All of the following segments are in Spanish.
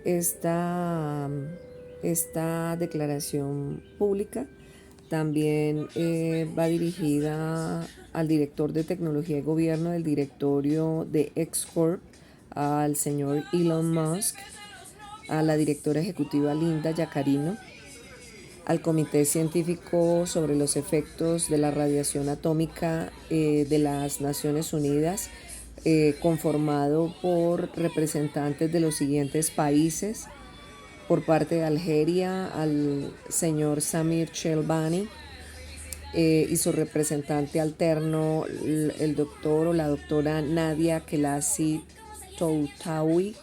Esta, esta declaración pública también va dirigida al director de tecnología y gobierno del directorio de X-Corp, al señor Elon Musk, a la directora ejecutiva Linda Yaccarino, al Comité Científico sobre los Efectos de la Radiación Atómica de las Naciones Unidas, conformado por representantes de los siguientes países: por parte de Algeria, al señor Samir Shelbani, y su representante alterno, el doctor o la doctora Nadia Kelasi Toutawi.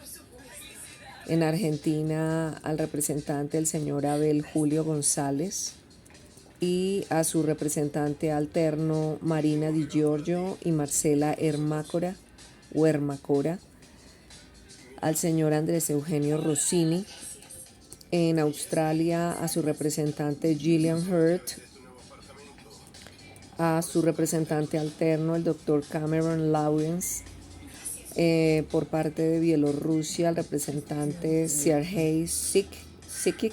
En Argentina, al representante, el señor Abel Julio González, y a su representante alterno, Marina Di Giorgio y Marcela Hermácora, al señor Andrés Eugenio Rossini. En Australia, a su representante Gillian Hurt, a su representante alterno, el doctor Cameron Lawrence. Por parte de Bielorrusia, al representante Sergei Sikic,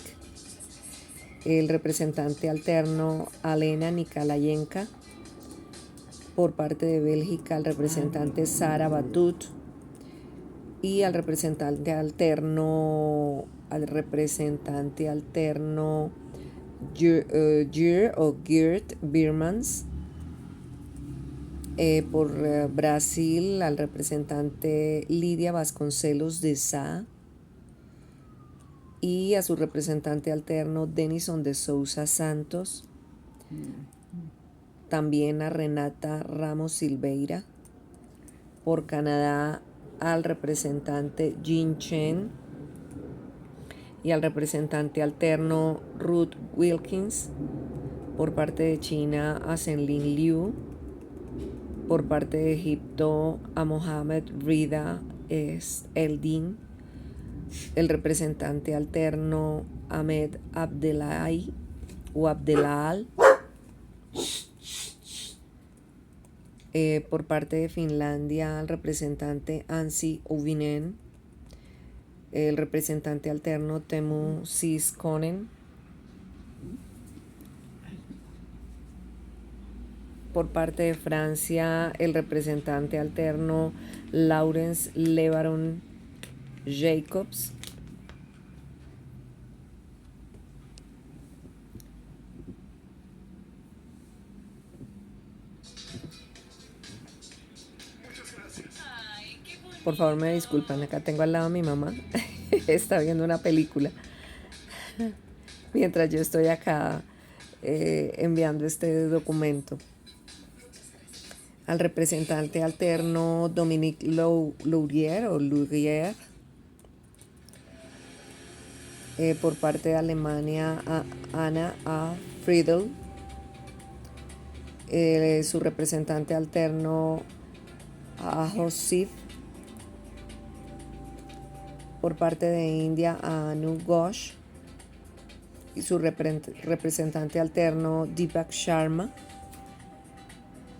el representante alterno Alena Nikolayenka. Por parte de Bélgica, al representante Sara Batut, y al representante alterno Geert Birmans. Por Brasil, al representante Lidia Vasconcelos de Sá, y a su representante alterno Denison de Souza Santos. También a Renata Ramos Silveira. Por Canadá, al representante Jin Chen y al representante alterno Ruth Wilkins. Por parte de China, a Zhenlin Liu. Por parte de Egipto, a Mohamed Rida Eldin. El representante alterno Ahmed Abdelal. Por parte de Finlandia, al representante Anssi Uvinen. El representante alterno Teemu Siskonen. Por parte de Francia, el representante alterno Laurence Lebaron Jacobs. Por favor, me disculpan, acá tengo al lado a mi mamá. Está viendo una película mientras yo estoy acá enviando este documento. Al representante alterno Dominique Lourier. Por parte de Alemania, a Anna A. Friedel. Su representante alterno a Josif. Por parte de India, a Anu Ghosh y su representante alterno Deepak Sharma.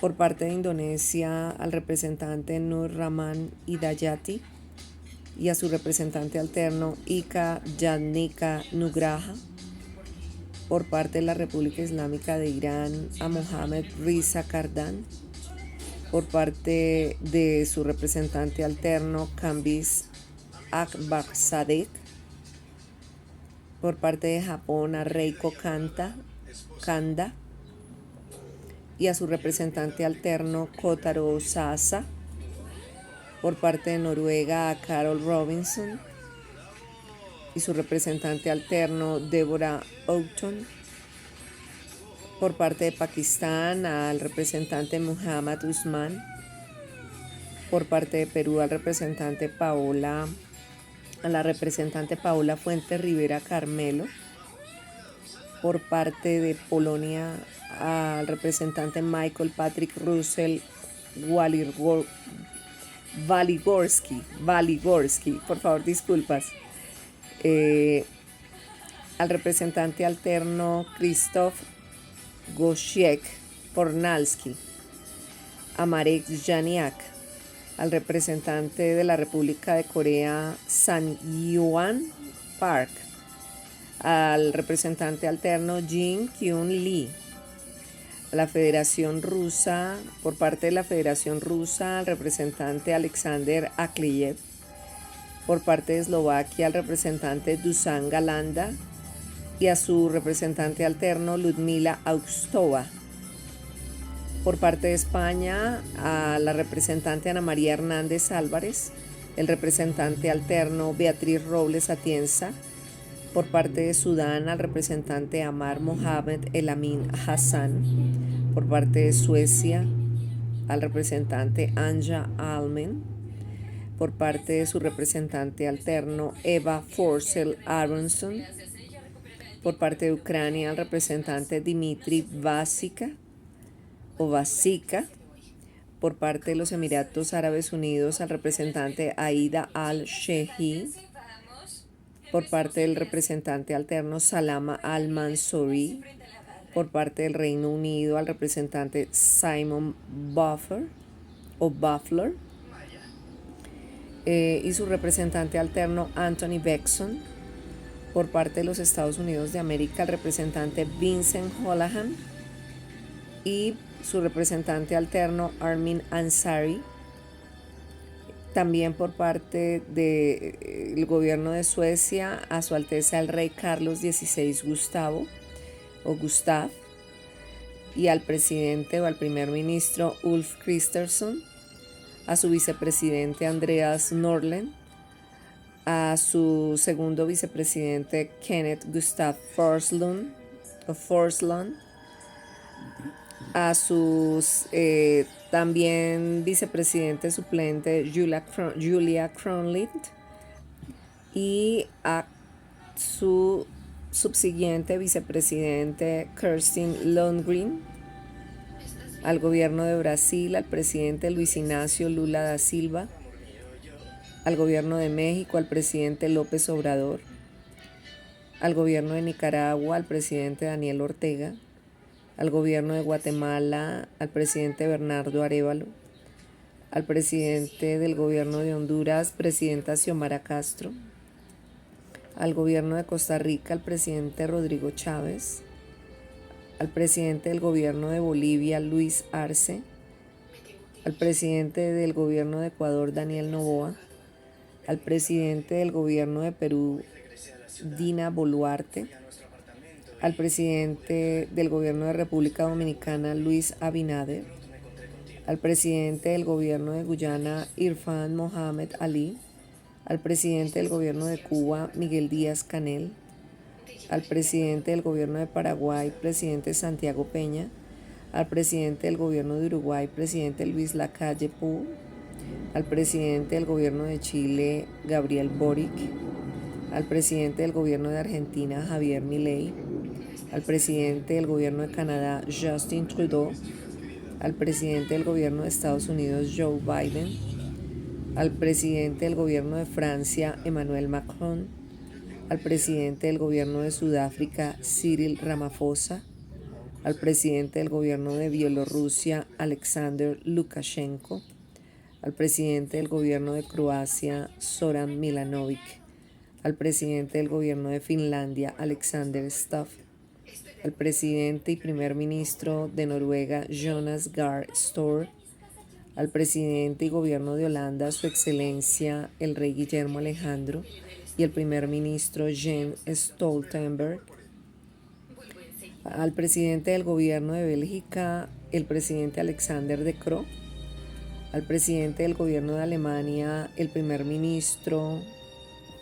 Por parte de Indonesia, al representante Nur Rahman Hidayati y a su representante alterno Ika Yadnika Nugraha. Por parte de la República Islámica de Irán, a Mohammad Riza Kardan. Por parte de su representante alterno Kambiz Akbarzadeh. Por parte de Japón, a Reiko Kanda y a su representante alterno Kotaro Sasa. Por parte de Noruega, a Carol Robinson y su representante alterno Deborah Oughton. Por parte de Pakistán, al representante Muhammad Usman. Por parte de Perú, a la representante Paola Fuente Rivera Carmelo. Por parte de Polonia, al representante Michael Patrick Russell Waligorski, por favor, disculpas. Al representante alterno Krzysztof Gosiek Pornalski. A Marek Janiak. al representante de la República de Corea, San Yuan Park, al representante alterno, Jin Kyun Lee, a la Federación Rusa, por parte de la Federación Rusa, al representante Alexander Akliyev, por parte de Eslovaquia, al representante Dusan Galanda, y a su representante alterno, Ludmila Austova. Por parte de España, a la representante Ana María Hernández Álvarez, el representante alterno Beatriz Robles Atienza. Por parte de Sudán, al representante Amar Mohamed El Amin Hassan. Por parte de Suecia, al representante Anja Almen. Por parte de su representante alterno Eva Forsell Aronson. Por parte de Ucrania, al representante Dmitry Vasika. Por parte de los Emiratos Árabes Unidos, al representante Aida Al-Shehi. Por parte del representante alterno Salama Al-Mansouri. Por parte del Reino Unido, al representante Simon Buffer Buffler, y su representante alterno Anthony Bexon. Por parte de los Estados Unidos de América, el representante Vincent Holohan y su representante alterno Armin Ansari. También por parte del gobierno de Suecia, a Su Alteza el Rey Carlos XVI Gustav, y al presidente o al primer ministro Ulf Kristersson, a su vicepresidente Andreas Norlén, a su segundo vicepresidente Kenneth Gustav Forslund, a sus también vicepresidente suplente Julia Kronlid, y a su subsiguiente vicepresidente Kerstin Lundgren, al gobierno de Brasil, al presidente Luis Ignacio Lula da Silva, al gobierno de México, al presidente López Obrador, al gobierno de Nicaragua, al presidente Daniel Ortega, al gobierno de Guatemala, al presidente Bernardo Arévalo, al presidente del gobierno de Honduras, presidenta Xiomara Castro, al gobierno de Costa Rica, al presidente Rodrigo Chávez, al presidente del gobierno de Bolivia, Luis Arce, al presidente del gobierno de Ecuador, Daniel Noboa, al presidente del gobierno de Perú, Dina Boluarte, al presidente del gobierno de República Dominicana, Luis Abinader, al presidente del gobierno de Guyana, Irfan Mohamed Ali, al presidente del gobierno de Cuba, Miguel Díaz-Canel, al presidente del gobierno de Paraguay, presidente Santiago Peña, al presidente del gobierno de Uruguay, presidente Luis Lacalle Pou, al presidente del gobierno de Chile, Gabriel Boric, al presidente del gobierno de Argentina, Javier Milei, al presidente del gobierno de Canadá, Justin Trudeau, al presidente del gobierno de Estados Unidos, Joe Biden, al presidente del gobierno de Francia, Emmanuel Macron, al presidente del gobierno de Sudáfrica, Cyril Ramaphosa, al presidente del gobierno de Bielorrusia, Alexander Lukashenko, al presidente del gobierno de Croacia, Zoran Milanovic, al presidente del gobierno de Finlandia, Alexander Stubb, al presidente y primer ministro de Noruega, Jonas Gahr Store, al presidente y gobierno de Holanda, Su Excelencia el Rey Guillermo Alejandro, y el primer ministro Jens Stoltenberg, al presidente del gobierno de Bélgica, el presidente Alexander De Croo, al presidente del gobierno de Alemania, el primer ministro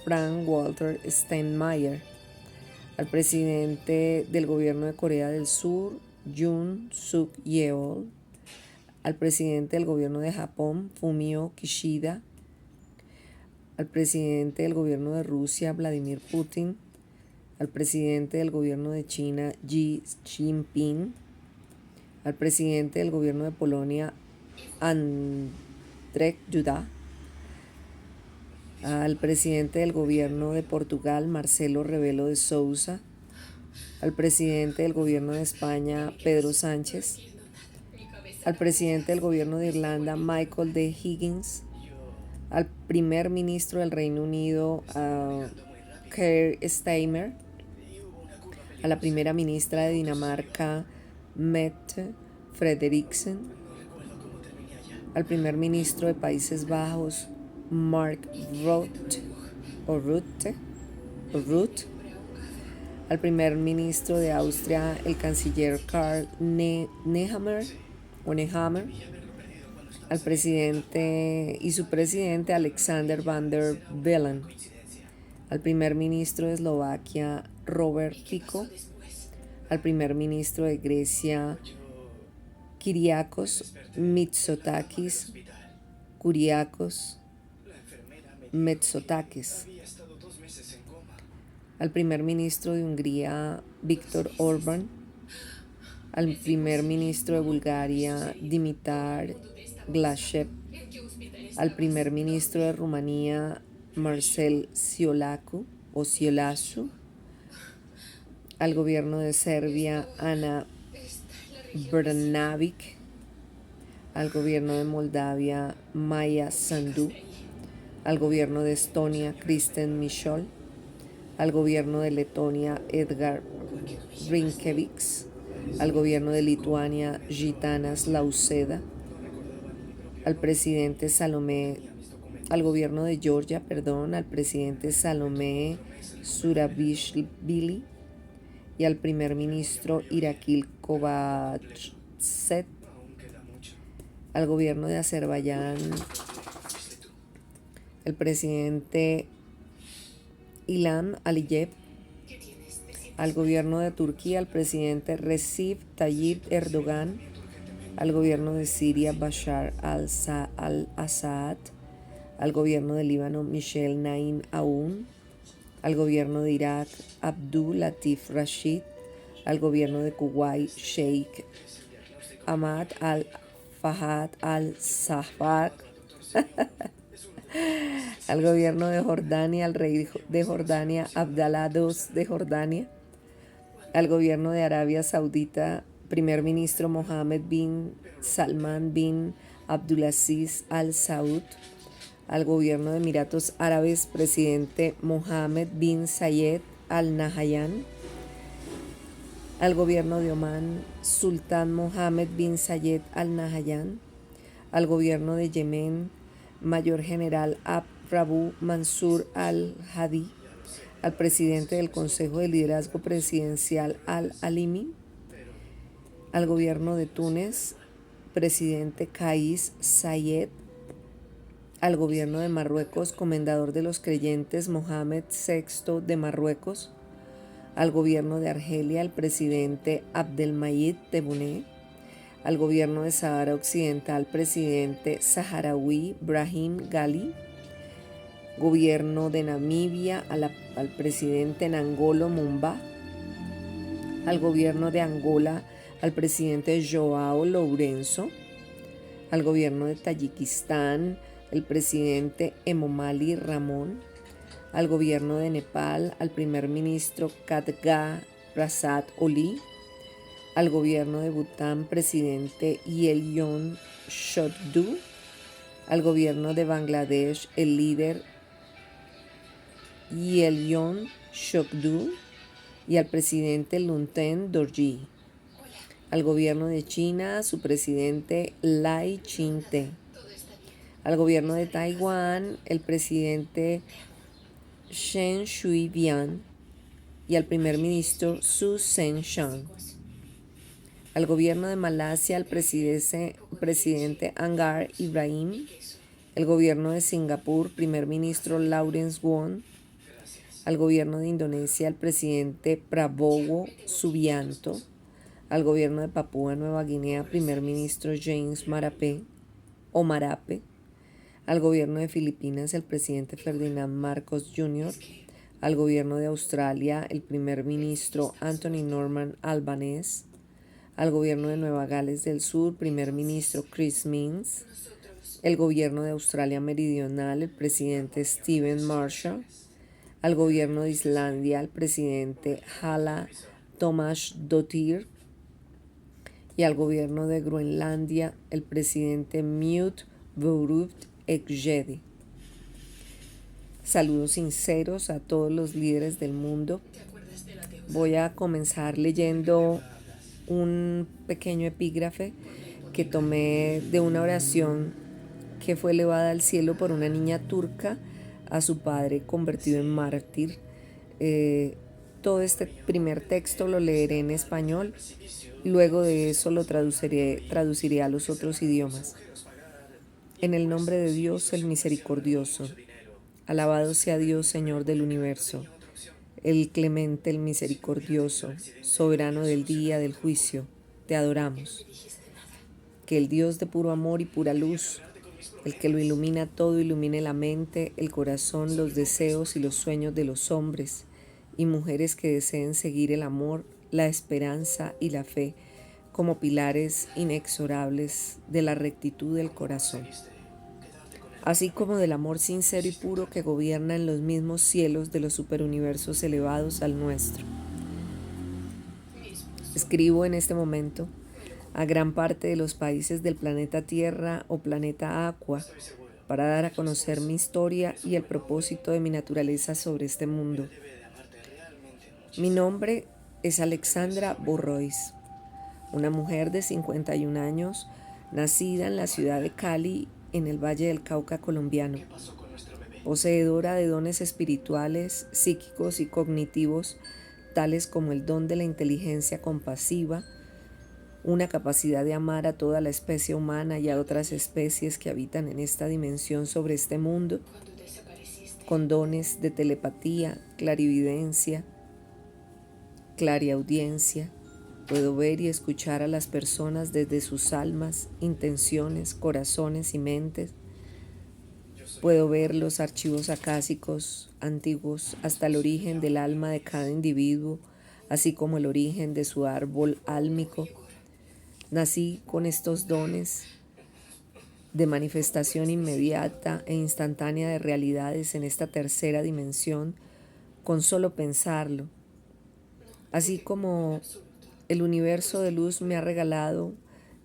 Frank-Walter Steinmeier, al presidente del gobierno de Corea del Sur, Yoon Suk Yeol, al presidente del gobierno de Japón, Fumio Kishida, al presidente del gobierno de Rusia, Vladimir Putin, al presidente del gobierno de China, Xi Jinping, al presidente del gobierno de Polonia, Andrzej Duda, al presidente del gobierno de Portugal, Marcelo Rebelo de Sousa, al presidente del gobierno de España, Pedro Sánchez, al presidente del gobierno de Irlanda, Michael D. Higgins, al primer ministro del Reino Unido, Keir Starmer, a la primera ministra de Dinamarca, Mette Frederiksen, al primer ministro de Países Bajos, Mark Rutte, al primer ministro de Austria, el canciller Karl Nehammer, al presidente y su presidente Alexander Van der Bellen, al primer ministro de Eslovaquia Robert Fico, al primer ministro de Grecia Kyriakos Mitsotakis, al primer ministro de Hungría Viktor Orbán, al primer ministro de Bulgaria Dimitar Glachev, al primer ministro de Rumanía Marcel Ciolacu, al gobierno de Serbia Ana Brnabic, al gobierno de Moldavia Maia Sandu, al gobierno de Estonia Kristen Michol, al gobierno de Letonia Edgar Rinkevics, al gobierno de Lituania Gitanas Nausėda, al gobierno de Georgia, al presidente Salomé Zurabishvili y al primer ministro Irakli Kovatsev, al gobierno de Azerbaiyán el presidente Ilham Aliyev, al gobierno de Turquía el presidente Recep Tayyip Erdogan, al gobierno de Siria Bashar al-Assad, al gobierno de Líbano Michel Naim Aoun, al gobierno de Irak Abdul Latif Rashid, al gobierno de Kuwait Sheikh Ahmad al-Fahad al-Sabah, al gobierno de Jordania, al rey de Jordania Abdalá II de Jordania, al gobierno de Arabia Saudita, primer ministro Mohammed bin Salman bin Abdulaziz Al Saud, al gobierno de Emiratos Árabes, presidente Mohammed bin Zayed Al Nahyan, al gobierno de Omán, Sultán Mohammed bin Zayed Al Nahyan, al gobierno de Yemen, Mayor General Rabu Mansur Al-Hadi, al presidente del Consejo de Liderazgo Presidencial Al-Alimi, al gobierno de Túnez, presidente Kais Saied, al gobierno de Marruecos, comendador de los creyentes Mohamed VI de Marruecos, al gobierno de Argelia, el presidente Abdelmayid Tebboune, al gobierno de Sahara Occidental, presidente saharaui Brahim Ghali, gobierno de Namibia, al presidente Nangolo Mumba, al gobierno de Angola, al presidente Joao Lourenço, al gobierno de Tayikistán, el presidente Emomali Rahmon, al gobierno de Nepal, al primer ministro Khadga Prasad Oli, al gobierno de Bután, presidente Yelyon Shoddu, al gobierno de Bangladesh, el líder Yelyon Shoddu y al presidente Lunten Dorji, al gobierno de China, su presidente Lai Ching-te, al gobierno de Taiwán, el presidente Chen Shui-bian y al primer ministro Su Zhen-shang, al gobierno de Malasia, el presidente Anwar Ibrahim, el gobierno de Singapur, primer ministro Lawrence Wong, al gobierno de Indonesia, el presidente Prabowo Subianto, al gobierno de Papúa Nueva Guinea, primer ministro James Marape, al gobierno de Filipinas, el presidente Ferdinand Marcos Jr., al gobierno de Australia, el primer ministro Anthony Norman Albanese, al gobierno de Nueva Gales del Sur, primer ministro Chris Minns, el gobierno de Australia Meridional, el presidente Stephen Marshall, al gobierno de Islandia, el presidente Hala Tomasdottir, y al gobierno de Groenlandia, el presidente Mute Vorup Eggedi. Saludos sinceros a todos los líderes del mundo. Voy a comenzar leyendo un pequeño epígrafe que tomé de una oración que fue elevada al cielo por una niña turca a su padre convertido en mártir. Todo este primer texto lo leeré en español, luego de eso lo traduciré a los otros idiomas. En el nombre de Dios el misericordioso, alabado sea Dios, Señor del universo, el clemente, el misericordioso, soberano del día del juicio, te adoramos. Que el Dios de puro amor y pura luz, el que lo ilumina todo, ilumine la mente, el corazón, los deseos y los sueños de los hombres y mujeres que deseen seguir el amor, la esperanza y la fe como pilares inexorables de la rectitud del corazón, así como del amor sincero y puro que gobierna en los mismos cielos de los superuniversos elevados al nuestro. Escribo en este momento a gran parte de los países del planeta Tierra o planeta Aqua para dar a conocer mi historia y el propósito de mi naturaleza sobre este mundo. Mi nombre es Alexandra Borrois, una mujer de 51 años, nacida en la ciudad de Cali, en el Valle del Cauca colombiano, poseedora de dones espirituales, psíquicos y cognitivos, tales como el don de la inteligencia compasiva, una capacidad de amar a toda la especie humana y a otras especies que habitan en esta dimensión sobre este mundo, con dones de telepatía, clarividencia, clariaudiencia. Puedo ver y escuchar a las personas desde sus almas, intenciones, corazones y mentes. Puedo ver los archivos acásicos antiguos hasta el origen del alma de cada individuo, así como el origen de su árbol álmico. Nací con estos dones de manifestación inmediata e instantánea de realidades en esta tercera dimensión con solo pensarlo. Así como el universo de luz me ha regalado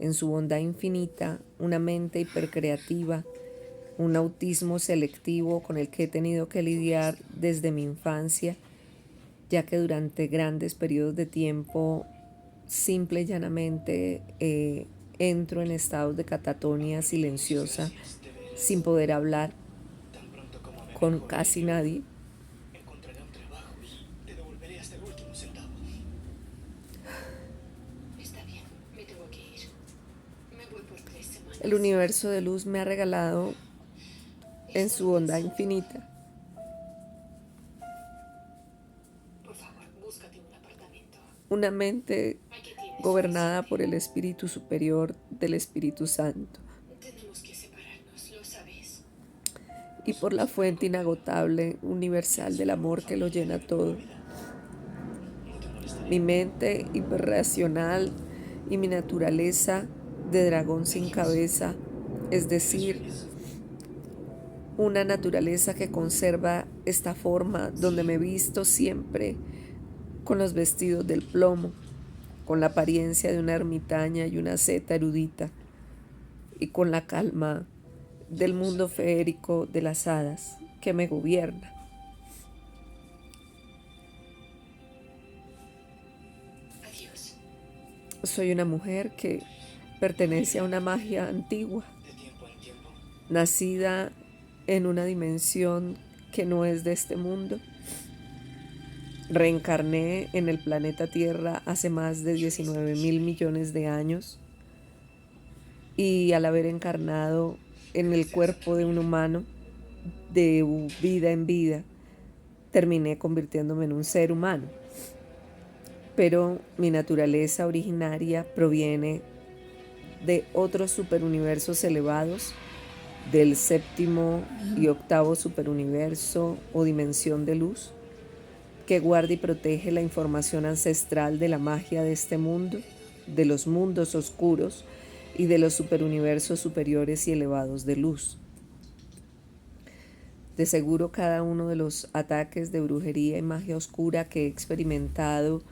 en su bondad infinita una mente hipercreativa, un autismo selectivo con el que he tenido que lidiar desde mi infancia, ya que durante grandes periodos de tiempo simple y llanamente entro en estados de catatonia silenciosa sin poder hablar con casi nadie. El universo de luz me ha regalado en su bondad infinita una mente gobernada por el Espíritu Superior del Espíritu Santo y por la fuente inagotable, universal del amor que lo llena todo. Mi mente hiperracional y mi naturaleza de dragón sin cabeza, es decir, una naturaleza que conserva esta forma donde me visto siempre con los vestidos del plomo, con la apariencia de una ermitaña y una asceta erudita, y con la calma del mundo feérico de las hadas que me gobierna. Soy una mujer que pertenece a una magia antigua, nacida en una dimensión que no es de este mundo. Reencarné en el planeta Tierra hace más de 19.000 millones de años y al haber encarnado en el cuerpo de un humano de vida en vida, terminé convirtiéndome en un ser humano. Pero mi naturaleza originaria proviene de otros superuniversos elevados, del séptimo y octavo superuniverso o dimensión de luz, que guarda y protege la información ancestral de la magia de este mundo, de los mundos oscuros y de los superuniversos superiores y elevados de luz. De seguro cada uno de los ataques de brujería y magia oscura que he experimentado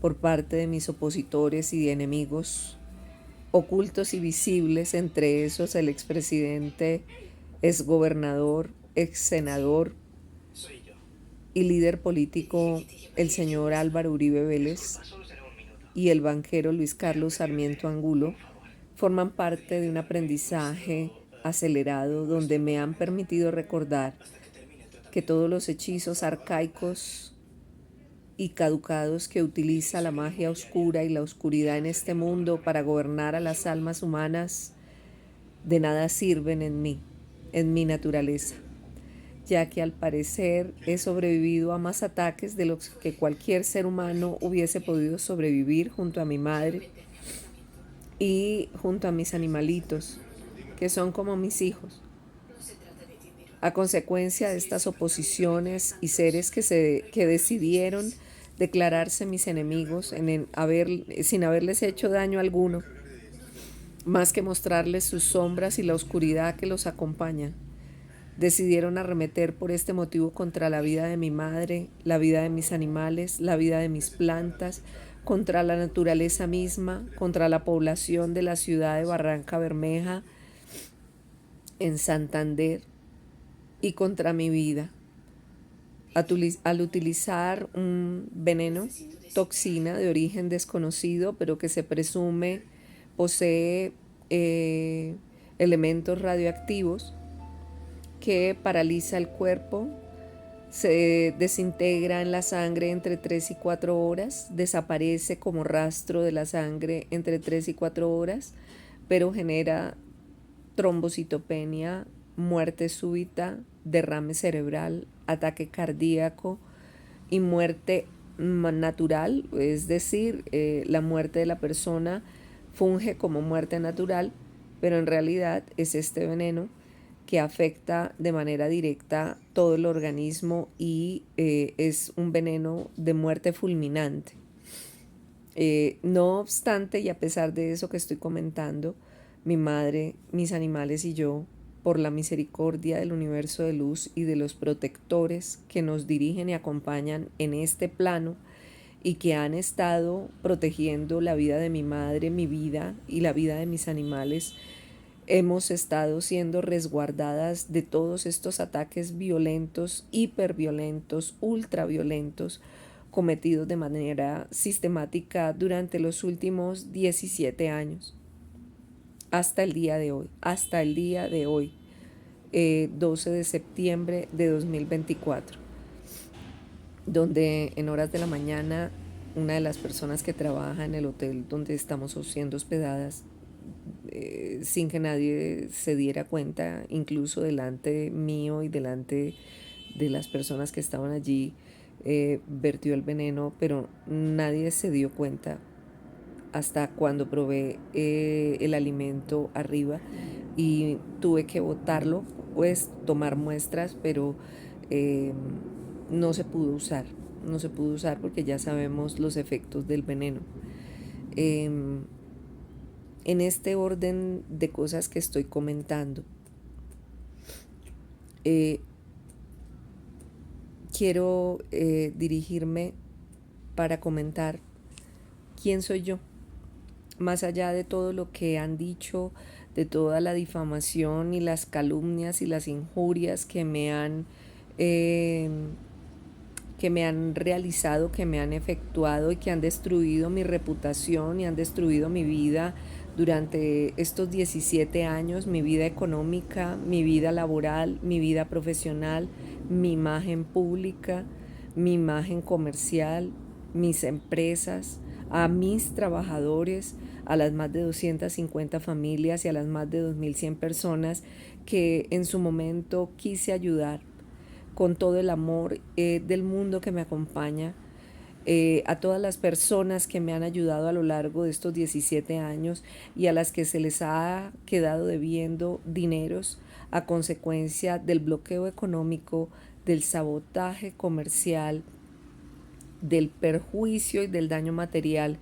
por parte de mis opositores y de enemigos ocultos y visibles, entre esos el expresidente, exgobernador, exsenador y líder político, el señor Álvaro Uribe Vélez, y el banquero Luis Carlos Sarmiento Angulo, forman parte de un aprendizaje acelerado donde me han permitido recordar que todos los hechizos arcaicos y caducados que utiliza la magia oscura y la oscuridad en este mundo para gobernar a las almas humanas de nada sirven en mí, en mi naturaleza, ya que al parecer he sobrevivido a más ataques de los que cualquier ser humano hubiese podido sobrevivir junto a mi madre y junto a mis animalitos, que son como mis hijos. A consecuencia de estas oposiciones y seres que decidieron declararse mis enemigos sin haberles hecho daño alguno, más que mostrarles sus sombras y la oscuridad que los acompaña, decidieron arremeter por este motivo contra la vida de mi madre, la vida de mis animales, la vida de mis plantas, contra la naturaleza misma, contra la población de la ciudad de Barranca Bermeja, en Santander, y contra mi vida. Al utilizar un veneno, toxina de origen desconocido, pero que se presume posee elementos radioactivos que paraliza el cuerpo, se desintegra en la sangre entre 3 y 4 horas, desaparece como rastro de la sangre entre 3 y 4 horas, pero genera trombocitopenia, muerte súbita, derrame cerebral, ataque cardíaco y muerte natural, es decir, la muerte de la persona funge como muerte natural, pero en realidad es este veneno que afecta de manera directa todo el organismo y es un veneno de muerte fulminante. No obstante, y a pesar de eso que estoy comentando, mi madre, mis animales y yo, por la misericordia del universo de luz y de los protectores que nos dirigen y acompañan en este plano y que han estado protegiendo la vida de mi madre, mi vida y la vida de mis animales, hemos estado siendo resguardadas de todos estos ataques violentos, hiperviolentos, ultraviolentos, cometidos de manera sistemática durante los últimos 17 años. Hasta el día de hoy, 12 de septiembre de 2024, donde en horas de la mañana una de las personas que trabaja en el hotel donde estamos siendo hospedadas, sin que nadie se diera cuenta, incluso delante mío y delante de las personas que estaban allí, vertió el veneno, pero nadie se dio cuenta hasta cuando probé el alimento arriba y tuve que botarlo, pues tomar muestras, pero no se pudo usar porque ya sabemos los efectos del veneno. En este orden de cosas que estoy comentando, quiero dirigirme para comentar quién soy yo. Más allá de todo lo que han dicho, de toda la difamación y las calumnias y las injurias que me han realizado, que me han efectuado y que han destruido mi reputación y han destruido mi vida durante estos 17 años, mi vida económica, mi vida laboral, mi vida profesional, mi imagen pública, mi imagen comercial, mis empresas, a mis trabajadores, a las más de 250 familias y a las más de 2.100 personas que en su momento quise ayudar con todo el amor del mundo que me acompaña, a todas las personas que me han ayudado a lo largo de estos 17 años y a las que se les ha quedado debiendo dineros a consecuencia del bloqueo económico, del sabotaje comercial, del perjuicio y del daño material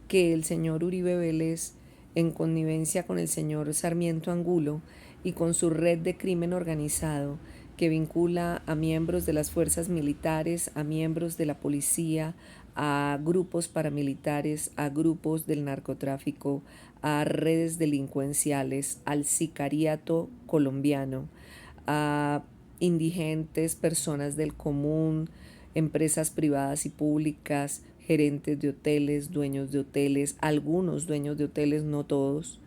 que el señor Uribe Vélez, en connivencia con el señor Sarmiento Angulo y con su red de crimen organizado que vincula a miembros de las fuerzas militares, a miembros de la policía, a grupos paramilitares, a grupos del narcotráfico, a redes delincuenciales, al sicariato colombiano, a indigentes, personas del común, empresas privadas y públicas, gerentes de hoteles, dueños de hoteles, algunos dueños de hoteles, no todos,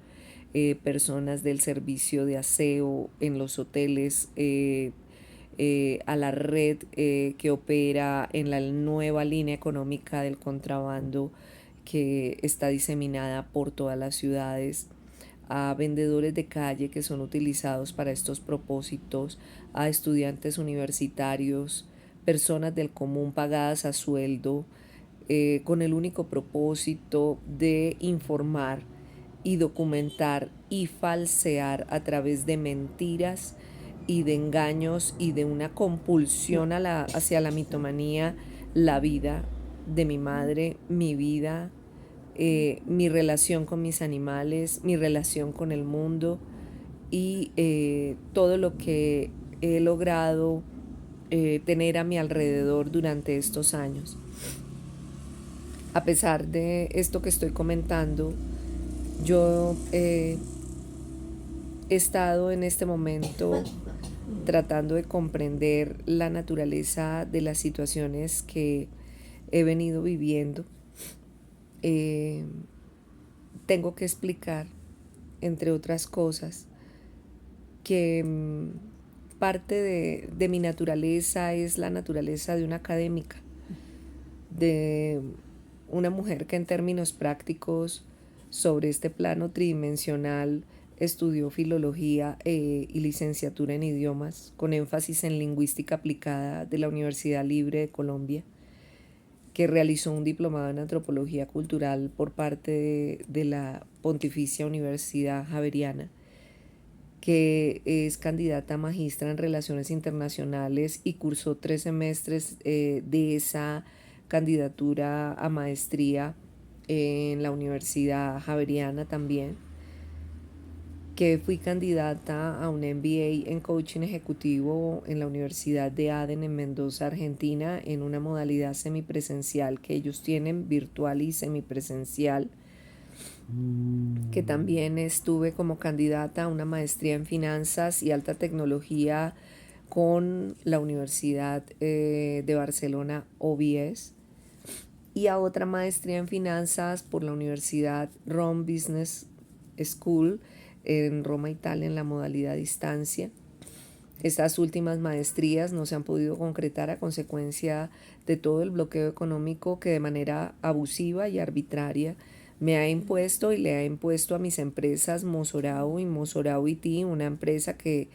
personas del servicio de aseo en los hoteles, a la red que opera en la nueva línea económica del contrabando que está diseminada por todas las ciudades, a vendedores de calle que son utilizados para estos propósitos, a estudiantes universitarios, personas del común pagadas a sueldo, con el único propósito de informar y documentar y falsear a través de mentiras y de engaños y de una compulsión hacia la mitomanía, la vida de mi madre, mi vida, mi relación con mis animales, mi relación con el mundo y todo lo que he logrado tener a mi alrededor durante estos años. A pesar de esto que estoy comentando, yo he estado en este momento tratando de comprender la naturaleza de las situaciones que he venido viviendo. Tengo que explicar, entre otras cosas, que parte de mi naturaleza es la naturaleza de una académica, de una mujer que en términos prácticos sobre este plano tridimensional estudió filología y licenciatura en idiomas con énfasis en lingüística aplicada de la Universidad Libre de Colombia, que realizó un diplomado en antropología cultural por parte de la Pontificia Universidad Javeriana, que es candidata a magistra en Relaciones Internacionales y cursó 3 semestres de esa candidatura a maestría en la Universidad Javeriana también, que fui candidata a un MBA en coaching ejecutivo en la Universidad de Aden en Mendoza, Argentina, en una modalidad semipresencial que ellos tienen, virtual y semipresencial, que también estuve como candidata a una maestría en finanzas y alta tecnología con la Universidad de Barcelona, OBS, y a otra maestría en finanzas por la Universidad Rome Business School en Roma, Italia, en la modalidad a distancia. Estas últimas maestrías no se han podido concretar a consecuencia de todo el bloqueo económico que de manera abusiva y arbitraria me ha impuesto y le ha impuesto a mis empresas Mozorao y Mozorao IT, una empresa que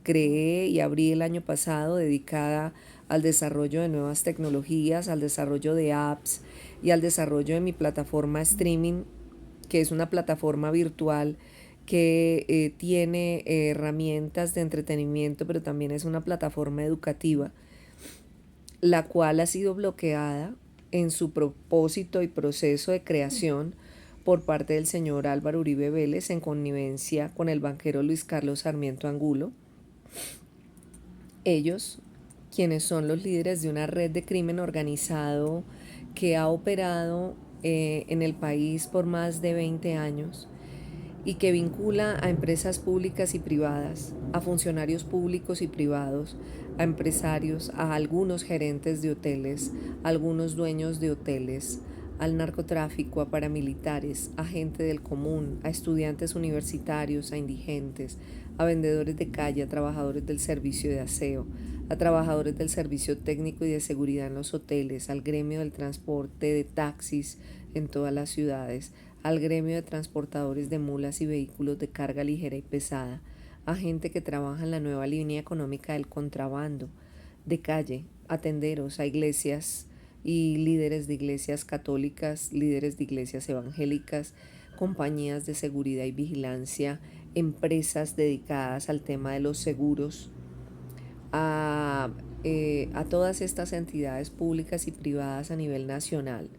creé y abrí el año pasado dedicada al desarrollo de nuevas tecnologías, al desarrollo de apps y al desarrollo de mi plataforma streaming, que es una plataforma virtual que tiene herramientas de entretenimiento, pero también es una plataforma educativa, la cual ha sido bloqueada en su propósito y proceso de creación por parte del señor Álvaro Uribe Vélez en connivencia con el banquero Luis Carlos Sarmiento Angulo. Ellos, quienes son los líderes de una red de crimen organizado que ha operado en el país por más de 20 años y que vincula a empresas públicas y privadas, a funcionarios públicos y privados, a empresarios, a algunos gerentes de hoteles, a algunos dueños de hoteles, al narcotráfico, a paramilitares, a gente del común, a estudiantes universitarios, a indigentes, a vendedores de calle, a trabajadores del servicio de aseo, a trabajadores del servicio técnico y de seguridad en los hoteles, al gremio del transporte de taxis en todas las ciudades, al gremio de transportadores de mulas y vehículos de carga ligera y pesada, a gente que trabaja en la nueva línea económica del contrabando, de calle, a tenderos, a iglesias y líderes de iglesias católicas, líderes de iglesias evangélicas, compañías de seguridad y vigilancia, empresas dedicadas al tema de los seguros, a todas estas entidades públicas y privadas a nivel nacional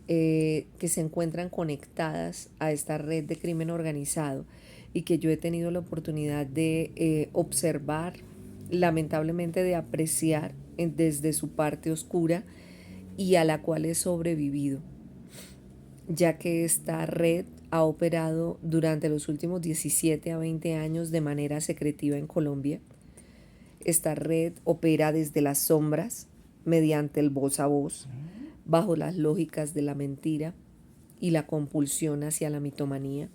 que se encuentran conectadas a esta red de crimen organizado y que yo he tenido la oportunidad de observar, lamentablemente de apreciar desde su parte oscura y a la cual he sobrevivido, ya que esta red ha operado durante los últimos 17 a 20 años de manera secretiva en Colombia. Esta red opera desde las sombras, mediante el voz a voz, bajo las lógicas de la mentira y la compulsión hacia la mitomanía,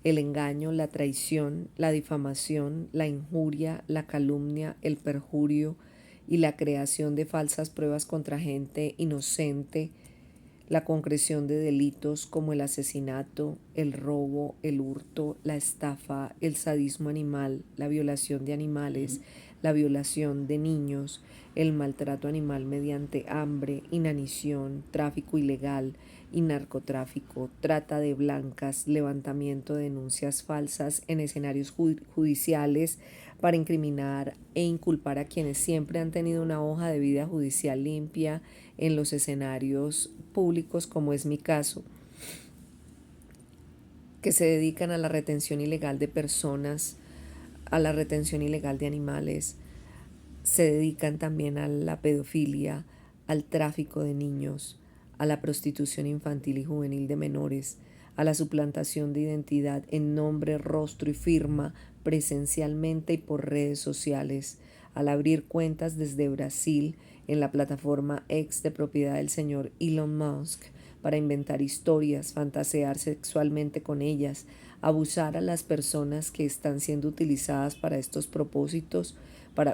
el engaño, la traición, la difamación, la injuria, la calumnia, el perjurio y la creación de falsas pruebas contra gente inocente, la concreción de delitos como el asesinato, el robo, el hurto, la estafa, el sadismo animal, la violación de animales, la violación de niños, el maltrato animal mediante hambre, inanición, tráfico ilegal y narcotráfico, trata de blancas, levantamiento de denuncias falsas en escenarios judiciales para incriminar e inculpar a quienes siempre han tenido una hoja de vida judicial limpia en los escenarios públicos, como es mi caso, que se dedican a la retención ilegal de personas, a la retención ilegal de animales, se dedican también a la pedofilia, al tráfico de niños, a la prostitución infantil y juvenil de menores, a la suplantación de identidad en nombre, rostro y firma presencialmente y por redes sociales, al abrir cuentas desde Brasil en la plataforma X de propiedad del señor Elon Musk para inventar historias, fantasear sexualmente con ellas, abusar a las personas que están siendo utilizadas para estos propósitos,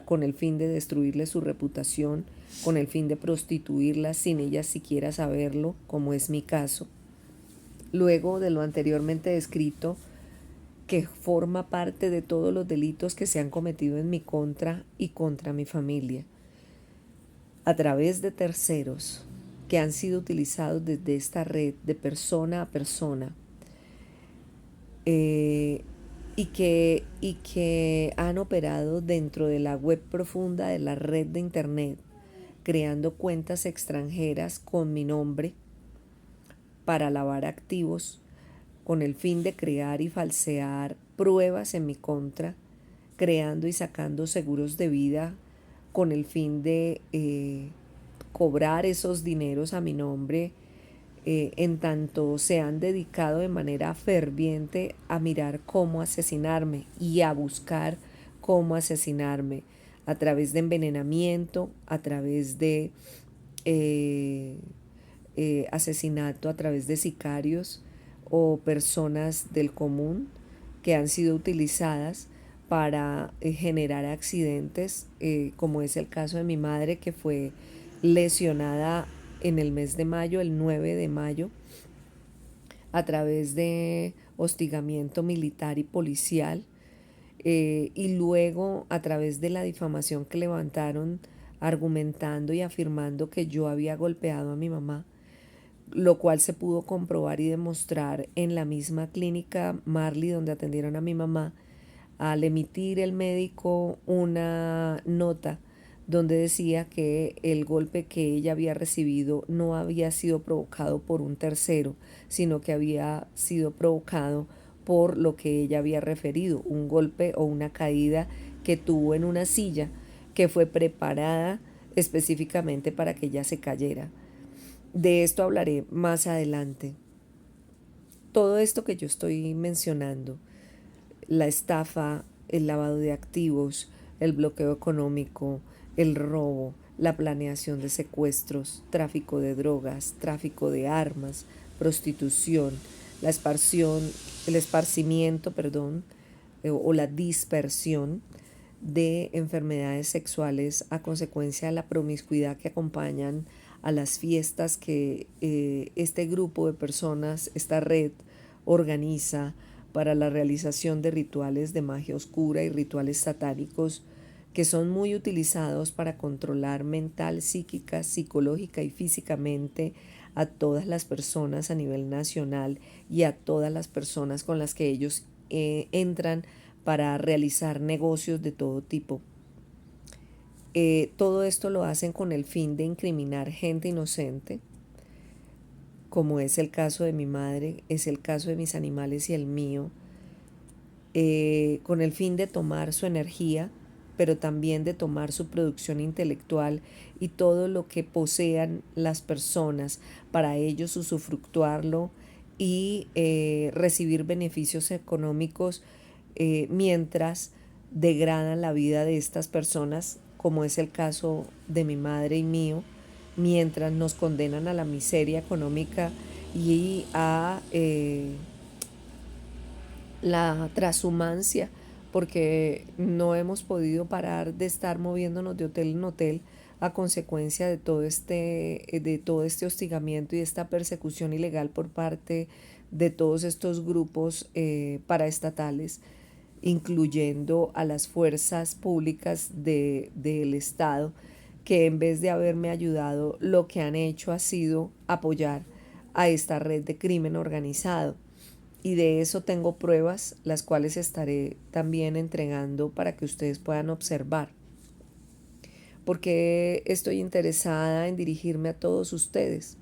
con el fin de destruirles su reputación, con el fin de prostituirlas sin ellas siquiera saberlo, como es mi caso. Luego de lo anteriormente descrito, que forma parte de todos los delitos que se han cometido en mi contra y contra mi familia, a través de terceros que han sido utilizados desde esta red de persona a persona, y que han operado dentro de la web profunda de la red de internet, creando cuentas extranjeras con mi nombre para lavar activos, con el fin de crear y falsear pruebas en mi contra, creando y sacando seguros de vida con el fin de cobrar esos dineros a mi nombre, en tanto se han dedicado de manera ferviente a mirar cómo asesinarme y a buscar cómo asesinarme a través de envenenamiento, a través de asesinato, a través de sicarios o personas del común que han sido utilizadas para generar accidentes, como es el caso de mi madre, que fue lesionada en el mes de mayo, el 9 de mayo, a través de hostigamiento militar y policial, y luego a través de la difamación que levantaron argumentando y afirmando que yo había golpeado a mi mamá, lo cual se pudo comprobar y demostrar en la misma clínica Marley donde atendieron a mi mamá, al emitir el médico una nota donde decía que el golpe que ella había recibido no había sido provocado por un tercero, sino que había sido provocado por lo que ella había referido, un golpe o una caída que tuvo en una silla que fue preparada específicamente para que ella se cayera. De esto hablaré más adelante. Todo esto que yo estoy mencionando, la estafa, el lavado de activos, el bloqueo económico, el robo, la planeación de secuestros, tráfico de drogas, tráfico de armas, prostitución, el esparcimiento, o la dispersión de enfermedades sexuales a consecuencia de la promiscuidad que acompañan a las fiestas que este grupo de personas, esta red, organiza para la realización de rituales de magia oscura y rituales satánicos que son muy utilizados para controlar mental, psíquica, psicológica y físicamente a todas las personas a nivel nacional y a todas las personas con las que ellos entran para realizar negocios de todo tipo. Todo esto lo hacen con el fin de incriminar gente inocente, como es el caso de mi madre, es el caso de mis animales y el mío, con el fin de tomar su energía, pero también de tomar su producción intelectual y todo lo que posean las personas para ellos usufructuarlo y recibir beneficios económicos mientras degradan la vida de estas personas, como es el caso de mi madre y mío, mientras nos condenan a la miseria económica y a la transhumancia, porque no hemos podido parar de estar moviéndonos de hotel en hotel a consecuencia de todo este hostigamiento y esta persecución ilegal por parte de todos estos grupos paraestatales, incluyendo a las fuerzas públicas del Estado, que en vez de haberme ayudado, lo que han hecho ha sido apoyar a esta red de crimen organizado. Y de eso tengo pruebas, las cuales estaré también entregando para que ustedes puedan observar. Porque estoy interesada en dirigirme a todos ustedes,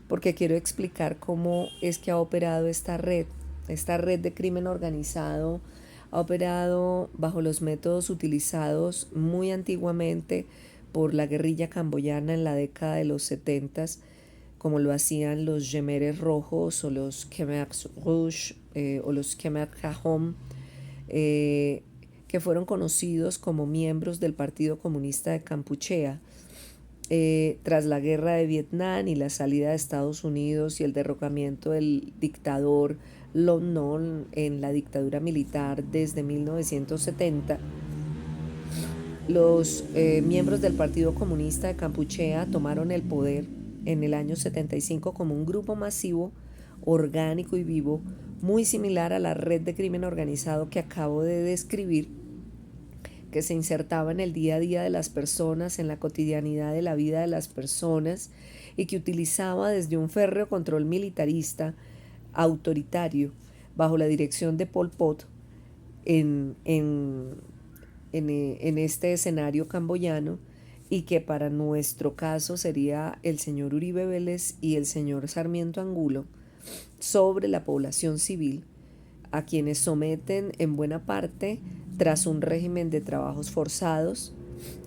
porque quiero explicar cómo es que ha operado esta red. Esta red de crimen organizado ha operado bajo los métodos utilizados muy antiguamente por la guerrilla camboyana en la década de los 70, como lo hacían los Jemeres Rojos o los Khmer Rouge o los Khmer Rouge, que fueron conocidos como miembros del Partido Comunista de Kampuchea. Tras la guerra de Vietnam y la salida de Estados Unidos y el derrocamiento del dictador Lon Nol en la dictadura militar desde 1970, los miembros del Partido Comunista de Kampuchea tomaron el poder en el año 75 como un grupo masivo, orgánico y vivo, muy similar a la red de crimen organizado que acabo de describir, que se insertaba en el día a día de las personas, en la cotidianidad de la vida de las personas, y que utilizaba desde un férreo control militarista autoritario bajo la dirección de Pol Pot en este escenario camboyano, y que para nuestro caso sería el señor Uribe Vélez y el señor Sarmiento Angulo, sobre la población civil, a quienes someten en buena parte tras un régimen de trabajos forzados,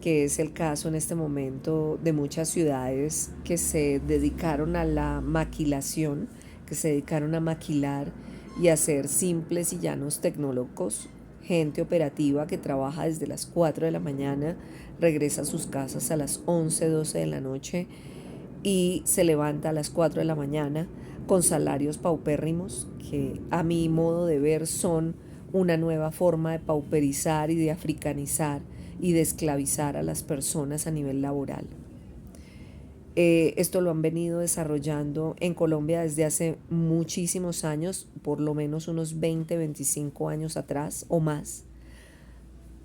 que es el caso en este momento de muchas ciudades que se dedicaron a la maquilación, que se dedicaron a maquilar y a ser simples y llanos tecnólogos, gente operativa que trabaja desde las 4 de la mañana, regresa a sus casas a las 11, 12 de la noche y se levanta a las 4 de la mañana con salarios paupérrimos, que a mi modo de ver son una nueva forma de pauperizar y de africanizar y de esclavizar a las personas a nivel laboral. Esto lo han venido desarrollando en Colombia desde hace muchísimos años, por lo menos unos 20, 25 años atrás o más.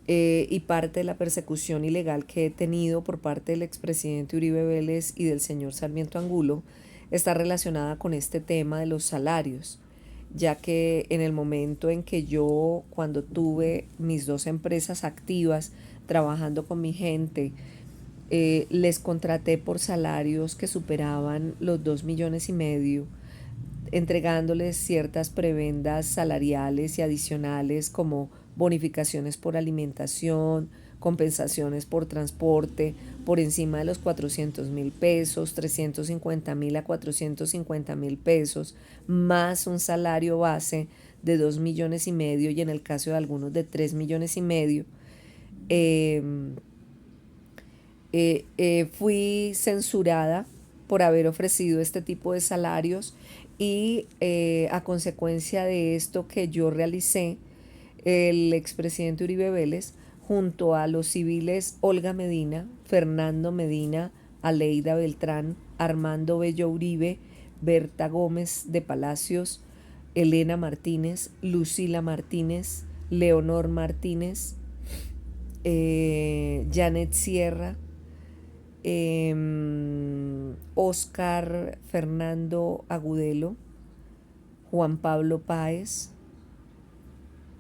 Y parte de la persecución ilegal que he tenido por parte del expresidente Uribe Vélez y del señor Sarmiento Angulo está relacionada con este tema de los salarios, ya que en el momento en que yo, cuando tuve mis 2 empresas activas, trabajando con mi gente, les contraté por salarios que superaban los 2,5 millones, entregándoles ciertas prebendas salariales y adicionales como bonificaciones por alimentación, compensaciones por transporte, por encima de los 400,000 pesos, 350,000 a 450,000 pesos, más un salario base de 2,5 millones y en el caso de algunos de 3,5 millones. Fui censurada por haber ofrecido este tipo de salarios y a consecuencia de esto que yo realicé, el expresidente Uribe Vélez, junto a los civiles Olga Medina, Fernando Medina, Aleida Beltrán, Armando Bello Uribe, Berta Gómez de Palacios, Elena Martínez, Lucila Martínez, Leonor Martínez, Janet Sierra, Oscar Fernando Agudelo, Juan Pablo Páez,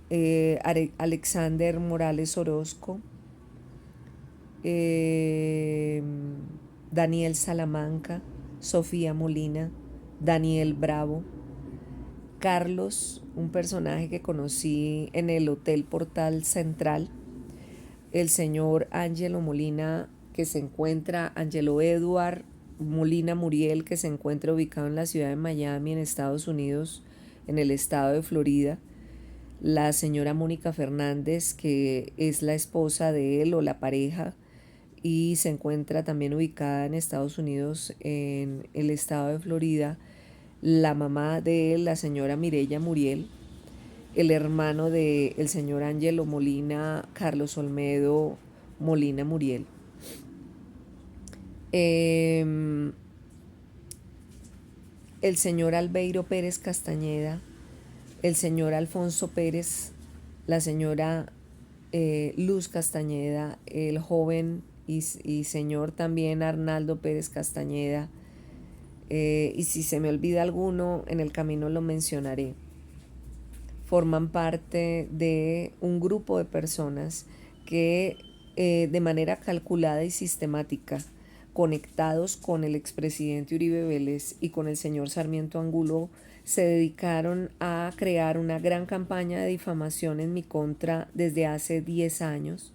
Alexander Morales Orozco, Daniel Salamanca, Sofía Molina, Daniel Bravo, Carlos, un personaje que conocí en el Hotel Portal Central, el señor Ángelo Molina, que se encuentra, Ángelo Edward Molina Muriel, que se encuentra ubicado en la ciudad de Miami, en Estados Unidos, en el estado de Florida, la señora Mónica Fernández, que es la esposa de él o la pareja, y se encuentra también ubicada en Estados Unidos, en el estado de Florida, la mamá de él, la señora Mireya Muriel, el hermano del señor Ángelo Molina, Carlos Olmedo Molina Muriel. El señor Albeiro Pérez Castañeda, el señor Alfonso Pérez, la señora Luz Castañeda, el joven y señor también Arnaldo Pérez Castañeda, y si se me olvida alguno, en el camino lo mencionaré. Forman parte de un grupo de personas que de manera calculada y sistemática, conectados con el expresidente Uribe Vélez y con el señor Sarmiento Angulo, se dedicaron a crear una gran campaña de difamación en mi contra desde hace 10 años.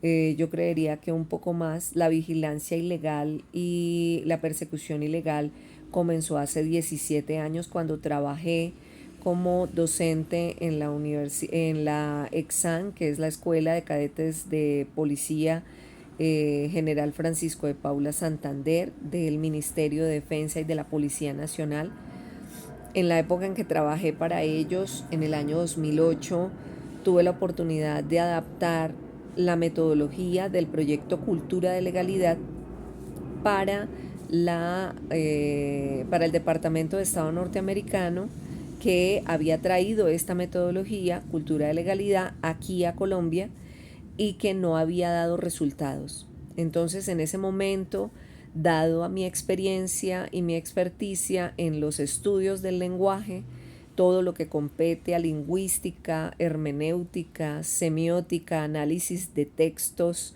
Yo creería que un poco más. La vigilancia ilegal y la persecución ilegal comenzó hace 17 años cuando trabajé como docente en la EXAN, que es la Escuela de Cadetes de Policía General Francisco de Paula Santander, del Ministerio de Defensa y de la Policía Nacional. En la época en que trabajé para ellos, en el año 2008, tuve la oportunidad de adaptar la metodología del proyecto Cultura de Legalidad para el Departamento de Estado norteamericano, que había traído esta metodología, Cultura de Legalidad, aquí a Colombia y que no había dado resultados. Entonces, en ese momento, dado a mi experiencia y mi experticia en los estudios del lenguaje, todo lo que compete a lingüística, hermenéutica, semiótica, análisis de textos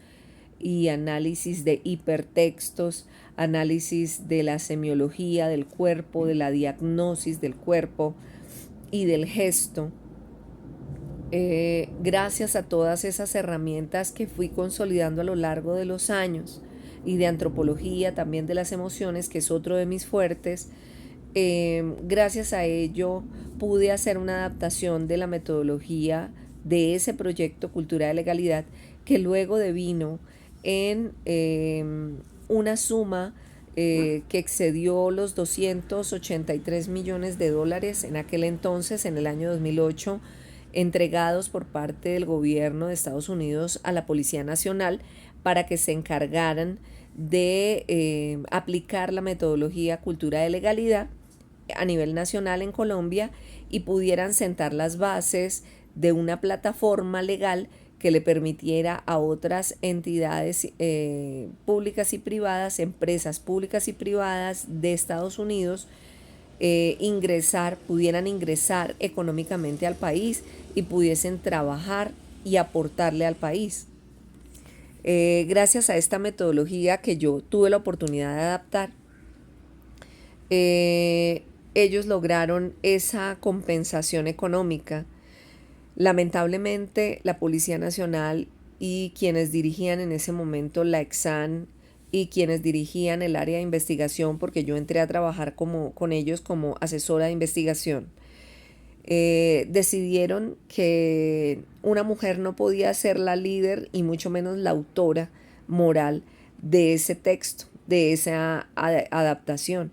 y análisis de hipertextos, análisis de la semiología del cuerpo, de la diagnosis del cuerpo y del gesto. Gracias a todas esas herramientas que fui consolidando a lo largo de los años, y de antropología también de las emociones, que es otro de mis fuertes, gracias a ello pude hacer una adaptación de la metodología de ese proyecto Cultura de Legalidad, que luego devino en una suma que excedió los 283 millones de dólares en aquel entonces, en el año 2008, entregados por parte del gobierno de Estados Unidos a la Policía Nacional para que se encargaran de aplicar la metodología Cultura de Legalidad a nivel nacional en Colombia y pudieran sentar las bases de una plataforma legal que le permitiera a otras entidades públicas y privadas, empresas públicas y privadas de Estados Unidos, pudieran ingresar económicamente al país y pudiesen trabajar y aportarle al país. Gracias a esta metodología que yo tuve la oportunidad de adaptar, ellos lograron esa compensación económica. Lamentablemente, la Policía Nacional y quienes dirigían en ese momento la EXAN y quienes dirigían el área de investigación, porque yo entré a trabajar con ellos como asesora de investigación, decidieron que una mujer no podía ser la líder y mucho menos la autora moral de ese texto, de esa adaptación.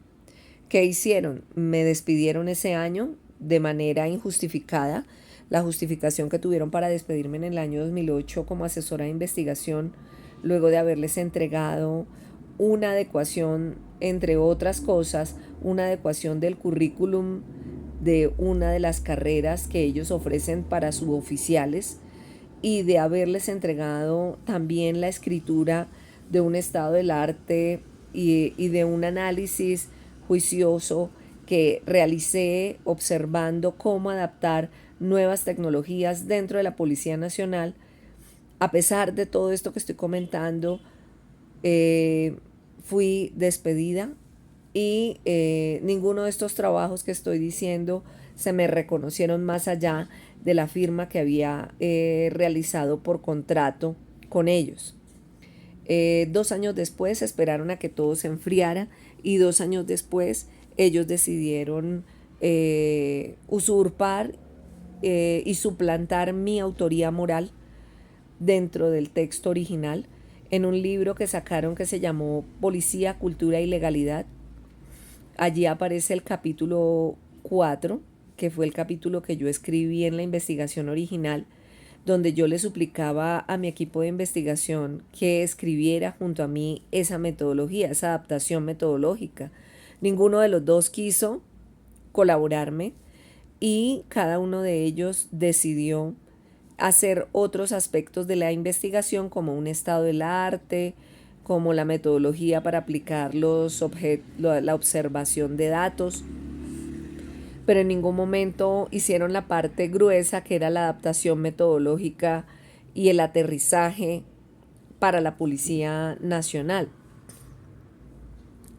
¿Qué hicieron? Me despidieron ese año de manera injustificada. La justificación que tuvieron para despedirme en el año 2008 como asesora de investigación, luego de haberles entregado una adecuación, entre otras cosas, una adecuación del currículum de una de las carreras que ellos ofrecen para suboficiales, y de haberles entregado también la escritura de un estado del arte y de un análisis juicioso que realicé observando cómo adaptar nuevas tecnologías dentro de la Policía Nacional. A pesar de todo esto que estoy comentando, fui despedida y ninguno de estos trabajos que estoy diciendo se me reconocieron más allá de la firma que había realizado por contrato con ellos. 2 años después esperaron a que todo se enfriara y 2 años después ellos decidieron usurpar y suplantar mi autoría moral dentro del texto original en un libro que sacaron que se llamó Policía, Cultura y Legalidad. Allí aparece el capítulo 4, que fue el capítulo que yo escribí en la investigación original, donde yo le suplicaba a mi equipo de investigación que escribiera junto a mí esa metodología, esa adaptación metodológica. Ninguno de los dos quiso colaborarme y cada uno de ellos decidió hacer otros aspectos de la investigación como un estado del arte, como la metodología para aplicar la observación de datos, pero en ningún momento hicieron la parte gruesa que era la adaptación metodológica y el aterrizaje para la Policía Nacional.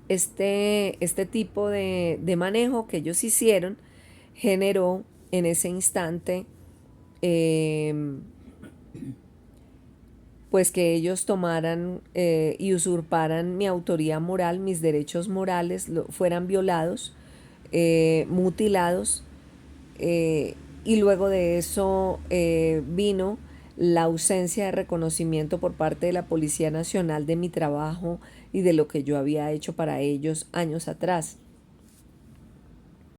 Este tipo de manejo que ellos hicieron generó en ese instante pues que ellos tomaran y usurparan mi autoría moral, mis derechos morales fueran violados, mutilados, y luego de eso vino la ausencia de reconocimiento por parte de la Policía Nacional de mi trabajo y de lo que yo había hecho para ellos años atrás.